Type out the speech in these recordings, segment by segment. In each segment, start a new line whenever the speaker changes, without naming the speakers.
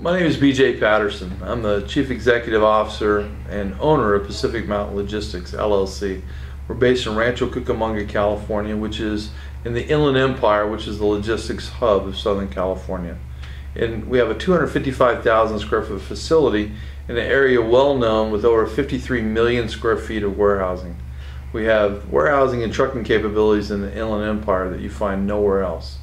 My name is B.J. Patterson. I'm the Chief Executive Officer and owner of Pacific Mountain Logistics, LLC. We're based in Rancho Cucamonga, California, which is in the Inland Empire, which is the logistics hub of Southern California. And we have a 255,000 square foot facility in an area well known with over 53 million square feet of warehousing. We have warehousing and trucking capabilities in the Inland Empire that you find nowhere else.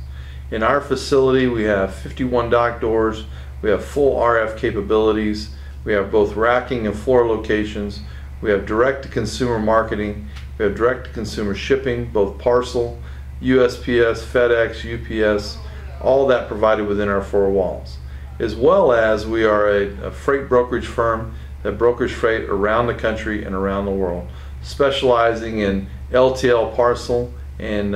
In our facility, we have 51 dock doors. We have full RF capabilities. We have both racking and floor locations. We have direct-to-consumer marketing. We have direct-to-consumer shipping, both parcel, USPS, FedEx, UPS, all that provided within our four walls. As well as we are a freight brokerage firm that brokers freight around the country and around the world, specializing in LTL parcel and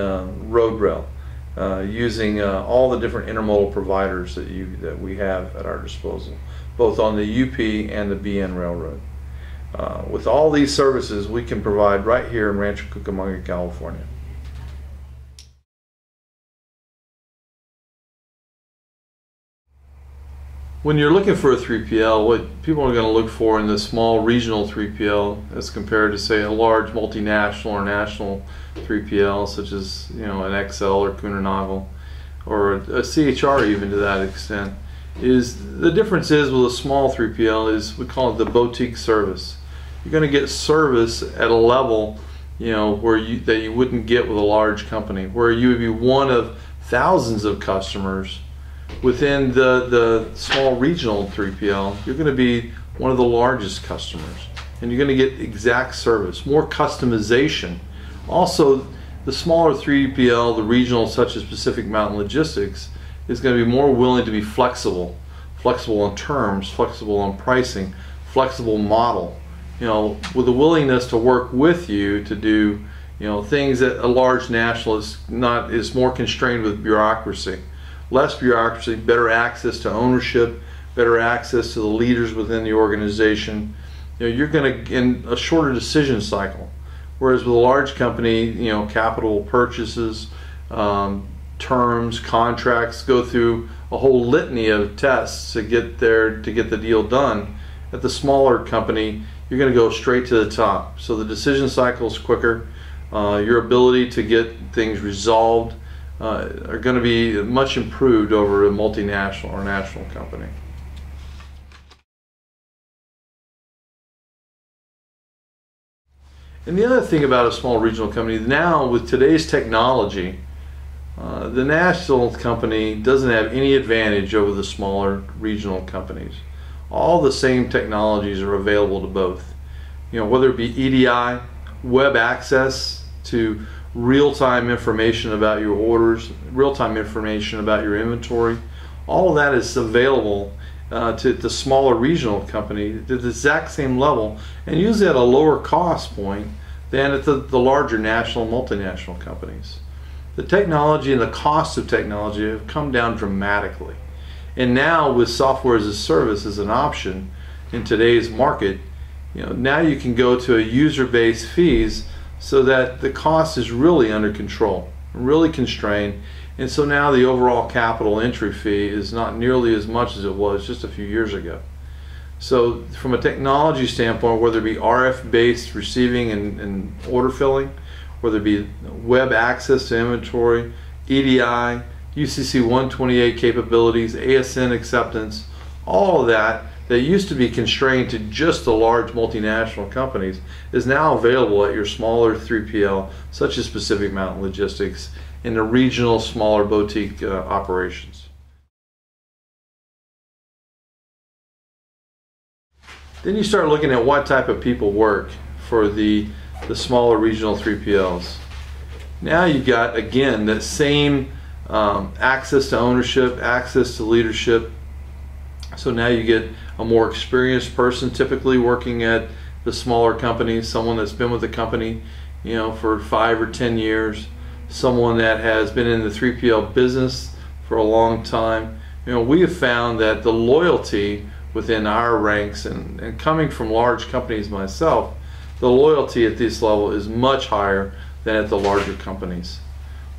road rail. Using all the different intermodal providers that we have at our disposal, both on the UP and the BN Railroad. With all these services we can provide right here in Rancho Cucamonga, California. When you're looking for a 3PL, what people are going to look for in the small regional 3PL as compared to, say, a large multinational or national 3PL, such as an XL or Kuehne+Nagel, or a CHR even to that extent, is the difference is with a small 3PL is we call it the boutique service. You're going to get service at a level that you wouldn't get with a large company, where you would be one of thousands of customers. Within the small regional 3PL, you're going to be one of the largest customers, and you're going to get exact service, more customization. Also, the smaller 3PL, the regional such as Pacific Mountain Logistics, is going to be more willing to be flexible on terms, flexible on pricing, flexible model, with a willingness to work with you to do things that a large national is more constrained with bureaucracy. Less bureaucracy, better access to ownership, better access to the leaders within the organization. You're going to in a shorter decision cycle. Whereas with a large company, capital purchases, terms, contracts, go through a whole litany of tests to get the deal done. At the smaller company, you're going to go straight to the top. So the decision cycle is quicker. Your ability to get things resolved are going to be much improved over a multinational or national company. And the other thing about a small regional company, now with today's technology, the national company doesn't have any advantage over the smaller regional companies. All the same technologies are available to both. Whether it be EDI, web access to real-time information about your orders, real-time information about your inventory, all of that is available to the smaller regional company at the exact same level, and usually at a lower cost point than at the larger national, multinational companies. The technology and the cost of technology have come down dramatically. And now with software as a service as an option in today's market, now you can go to a user-based fees so that the cost is really under control, really constrained, and so now the overall capital entry fee is not nearly as much as it was just a few years ago. So from a technology standpoint, whether it be RF-based receiving and order filling, whether it be web access to inventory, EDI, UCC 128 capabilities, ASN acceptance, all of that used to be constrained to just the large multinational companies is now available at your smaller 3PL, such as Pacific Mountain Logistics, in the regional, smaller boutique operations. Then you start looking at what type of people work for the smaller regional 3PLs. Now you've got, again, that same access to ownership, access to leadership. So now you get a more experienced person typically working at the smaller companies, someone that's been with the company for 5 or 10 years, someone that has been in the 3PL business for a long time. We have found that the loyalty within our ranks, and coming from large companies myself, the loyalty at this level is much higher than at the larger companies,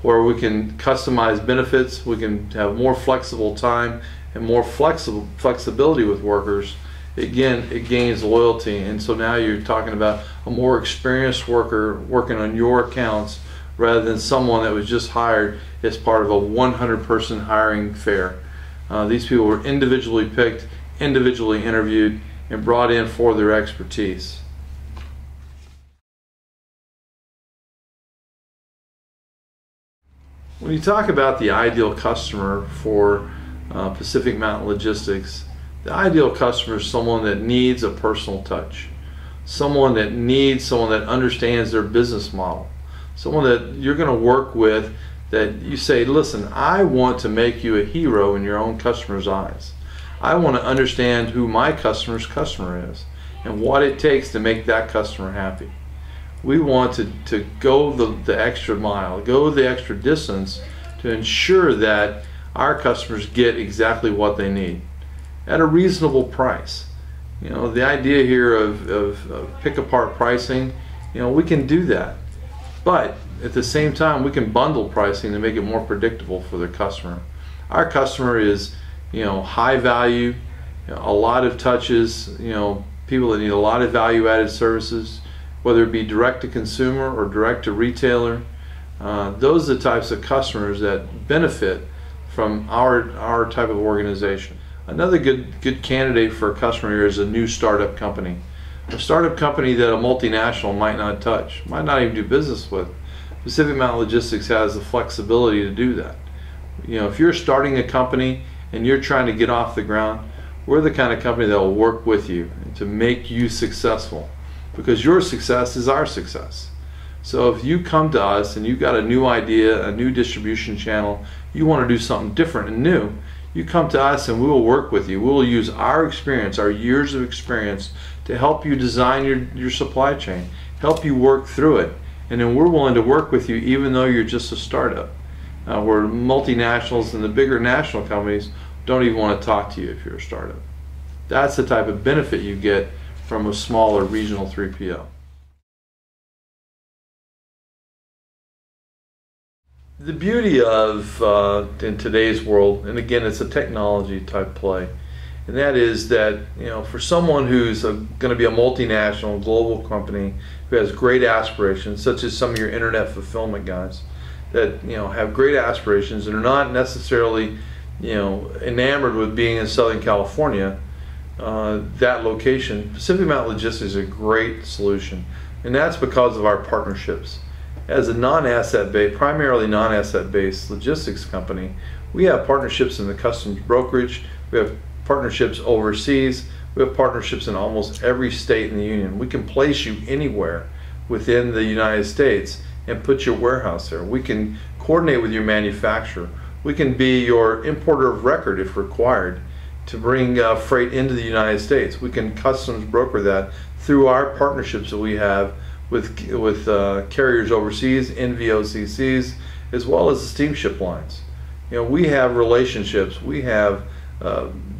where we can customize benefits, we can have more flexible time and more flexibility with workers, again, it gains loyalty. And so now you're talking about a more experienced worker working on your accounts rather than someone that was just hired as part of a 100-person hiring fair. These people were individually picked, individually interviewed, and brought in for their expertise. When you talk about the ideal customer for Pacific Mountain Logistics, the ideal customer is someone that needs a personal touch, someone that understands their business model, someone that you're going to work with, that you say, listen, I want to make you a hero in your own customer's eyes. I want to understand who my customer's customer is and what it takes to make that customer happy. We want to go the extra mile, go the extra distance to ensure that our customers get exactly what they need at a reasonable price. You know, the idea here of pick apart pricing, you know, we can do that. But at the same time, we can bundle pricing to make it more predictable for the customer. Our customer is, you know, high value, you know, a lot of touches, you know, people that need a lot of value-added services, whether it be direct to consumer or direct to retailer. Those are the types of customers that benefit from our type of organization. Another good candidate for a customer here is a new startup company. A startup company that a multinational might not touch, might not even do business with. Pacific Mountain Logistics has the flexibility to do that. You know, if you're starting a company and you're trying to get off the ground, we're the kind of company that will work with you to make you successful, because your success is our success. So if you come to us and you've got a new idea, a new distribution channel, you want to do something different and new, you come to us and we will work with you. We will use our experience, our years of experience, to help you design your supply chain, help you work through it. And then we're willing to work with you even though you're just a startup. Where multinationals and the bigger national companies don't even want to talk to you if you're a startup. That's the type of benefit you get from a smaller regional 3PL. The beauty of, in today's world, and again it's a technology type play, and that is that, you know, for someone who's going to be a multinational global company who has great aspirations, such as some of your internet fulfillment guys that, you know, have great aspirations and are not necessarily, you know, enamored with being in Southern California, that location, Pacific Mountain Logistics is a great solution, and that's because of our partnerships. As a non-asset-based, primarily non-asset-based logistics company, we have partnerships in the customs brokerage, we have partnerships overseas, we have partnerships in almost every state in the union. We can place you anywhere within the United States and put your warehouse there. We can coordinate with your manufacturer. We can be your importer of record if required to bring freight into the United States. We can customs broker that through our partnerships that we have with carriers overseas, NVOCCs, as well as the steamship lines. You know, we have relationships. We have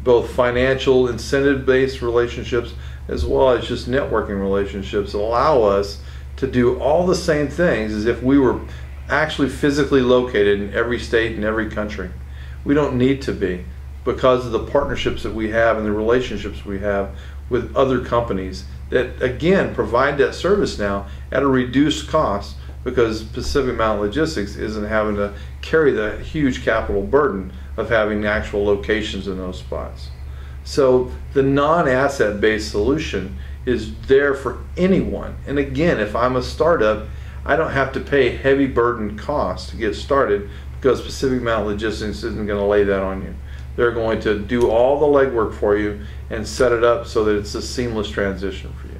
both financial incentive-based relationships as well as just networking relationships that allow us to do all the same things as if we were actually physically located in every state and every country. We don't need to be, because of the partnerships that we have and the relationships we have with other companies that, again, provide that service now at a reduced cost, because Pacific Mountain Logistics isn't having to carry the huge capital burden of having actual locations in those spots. So the non-asset based solution is there for anyone. And again, if I'm a startup, I don't have to pay heavy burden costs to get started, because Pacific Mountain Logistics isn't going to lay that on you. They're going to do all the legwork for you and set it up so that it's a seamless transition for you.